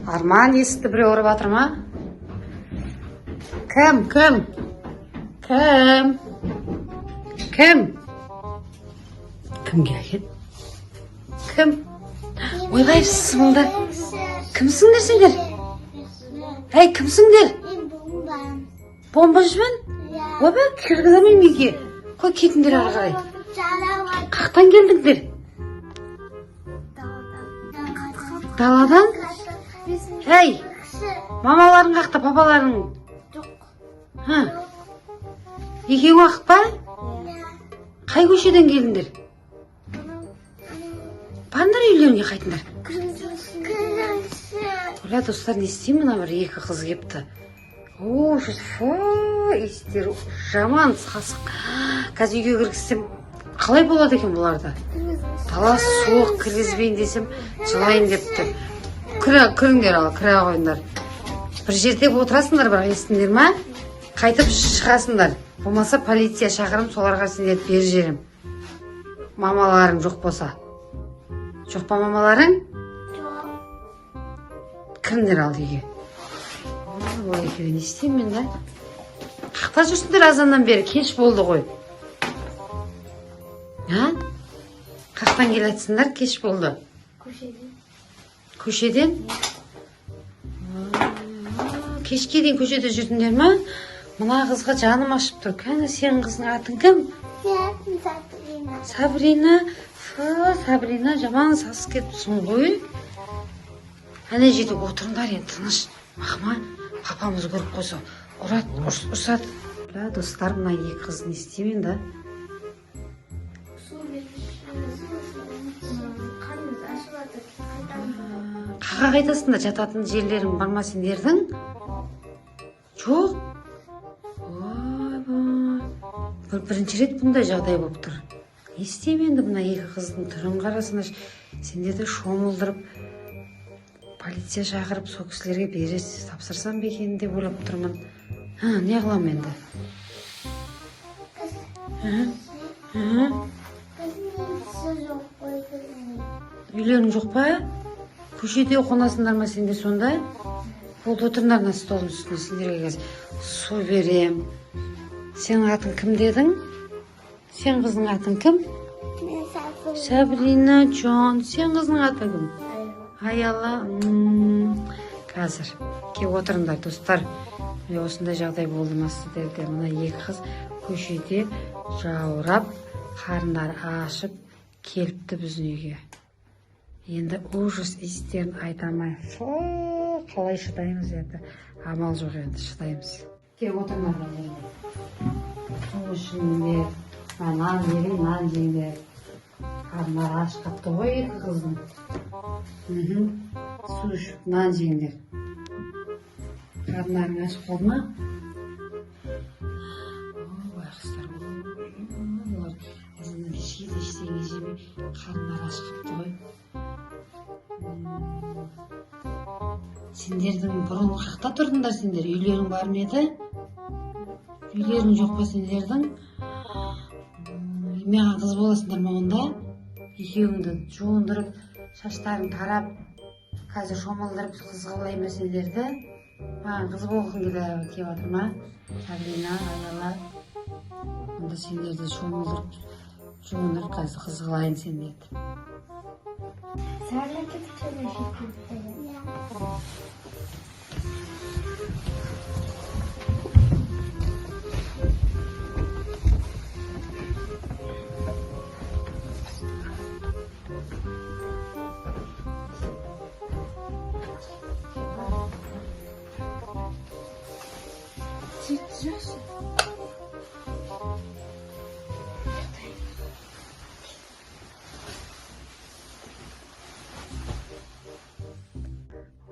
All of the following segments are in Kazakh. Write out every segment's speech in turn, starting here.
Арман, есікті біреу ұрып жатыр ма? Кім? Кім келген? Кім? Ойлайсыз мұнда? Кімсіңдер сендер? Әй, кімсіңдер? Бомбажбен? Ойбай, кіргіземін үйге. Қой, кетіңдер ары қарай. Қақтан келдіңдер? Даладан? Әй, мамаларың қақта, папаларың? Жоқ. Екеуің ақ па? Қай көшеден келдіңдер? Бардыңдар үйлеріңе қайтыңдар? Оля, достар, не істеймін, мына бір екі қыз кепті. Ужас, иістері жаман сасық. Қазір үйге кіргізсем, қалай болады екен бұларда? Дала суық, кіргізбейін десем, жылайын депті. Кіріңдер ал, кіра қойыңдар. Бір жерде отырасыңдар, бірақ естіңдер ма? Қайтып шығасыңдар. Болмаса полиция шақырым, соларға сендерді бер жерім. Мамаларың жоқ болса. Жоқ па мамаларың? Жоқ. Кіріңдер ал үйге. Ой, екеуі не істеймін мен, да? Қақта жүрсіңдер азаннан бері, кеш болды ғой. Қақтан келатсыңдар, кеш болды. Көшеден? Кешке дейін көшеде жүрдіңдер ма? Мына қызға жаным ашып тұр. Кәне, сенің қызың атың кім? Сабрина. Сабрина, жаман сасыз кетіпсің ғой. Әне жерде отырыңдар енді, тыныш. Мақма, папамыз көріп қойса, ұрсады. Достар, мына екі қыз не істеймін, да? Қаға қайтасыңдар, жататын жерлерің бар ма сендердің? Жоқ? Бірінші рет бұндай жағдай болып тұр. Не істеймін енді мына екі қыздың түрін қарасыңдар. Сендерді шомылдырып, полиция шақырып, сол кісілерге бересіз тапсырсам ба екен деп ойлап тұрмын. Не қылам енді? Үйлерің жоқ па? Көшеде қонасыңдар ма сендер сонда? Болды, отырыңдар мына столдың үстіне, сендерге қазір су берем. Сенің атың кім дедің? Сен қыздың атың кім? Сабрина Джон. Сен қыздың атың кім? Аяла. Қазір кеп отырыңдар, достар. Осындай жағдай болды ма сіздерде? Мына екі қыз көшеде жаурап, қарындары ашып келіпті біздің үйге. Енді ужас иістерін айтамай. Қалай шыдаймыз енді? Амал жоқ енді, шыдаймыз. Кеп отырыңдар. Су ішіңдер, нан жеңдер. Қарындары аш қапты ғой екі қыздың. Су ішіп, нан жеңдер. Қарындарың аш болды ма? Байқұстар, олар азынан кешке де ештеңе жемей, қарындары аш қапты ғой. Сендердің бұрын қақта тұрдыңдар сендер? Үйлерің бар ма еді? Үйлерің жоқ па сендердің? Маған қыз боласыңдар ма онда? Екеуіңді жуындырып, шаштарын тарап, қазір шомылдырып қыз қылайын ба сендерді? Маған қыз болғың келіп жатыр ма? Сабрина, Аяла. Онда сендерді шомылдырып, жуындырып қазір қыз қылайын сендерді. Сәлем кетіп сөйлесіп.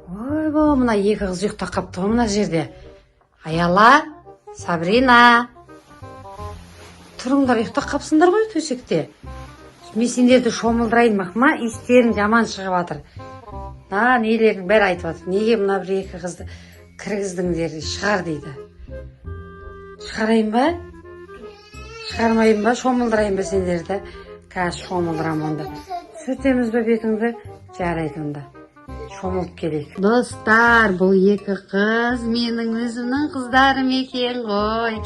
Ойбай, мына екі қыз ұйықтап қапты ғой мына жерде. Аяла, Сабрина. Тұрыңдар, ұйықтап қапсыңдар ғой төсекте. Мен сендерді шомылдырайын мақма, иістерің жаман шығып жатыр. Нелерің бәрі айтып жатыр. Неге мына бір екі қызды кіргіздіңдер, шығар дейді. Шығарайын ба? Шығармайын ба? Шомылдырайын ба сендерді? Қазір шомылдырам онда. Сүртеміз бе бетіңді? Жарайды онда. шомылып келейік. Достар, бұл екі қыз менің өзімнің қыздарым екен ғой.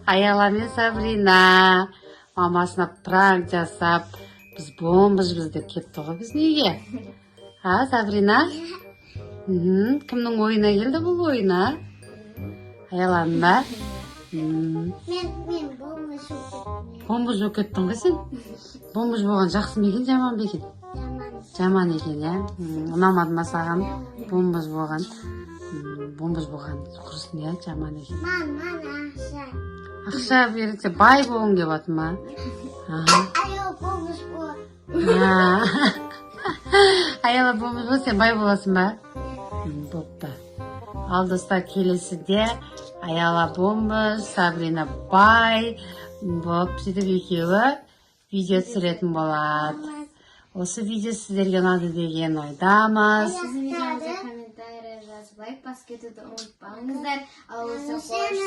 Аяла мен Сабрина. Мамасына пранк жасап, біз бомбыжбыз деп кетті ғой біз неге? А, Сабрина? Кімнің ойына келді бұл ойына? Аяланың ба? Мен Бомбыж болып кеттің ғой сен? Бомбыж болған жақсы ма екен, жаман ба екен? Жаман екен, иә? Ұнамады ма саған? Бомбыж болған. Бомбыж болған құрсын, иә? Жаман екен. Ақша берсе бай болғың келіп жатыр ма? Аяла бомбыж бол, сен бай боласың ба? Бопты. Ал достар, келесіде Аяла бомбыж, Сабрина бай болып сөйтіп екеуі видео түсіретін болады. Осы видео сіздерге ұнады деген ойдамыз. Комментария жазып, лайк басып кетуді ұмытпаңыздар. Ал осы қош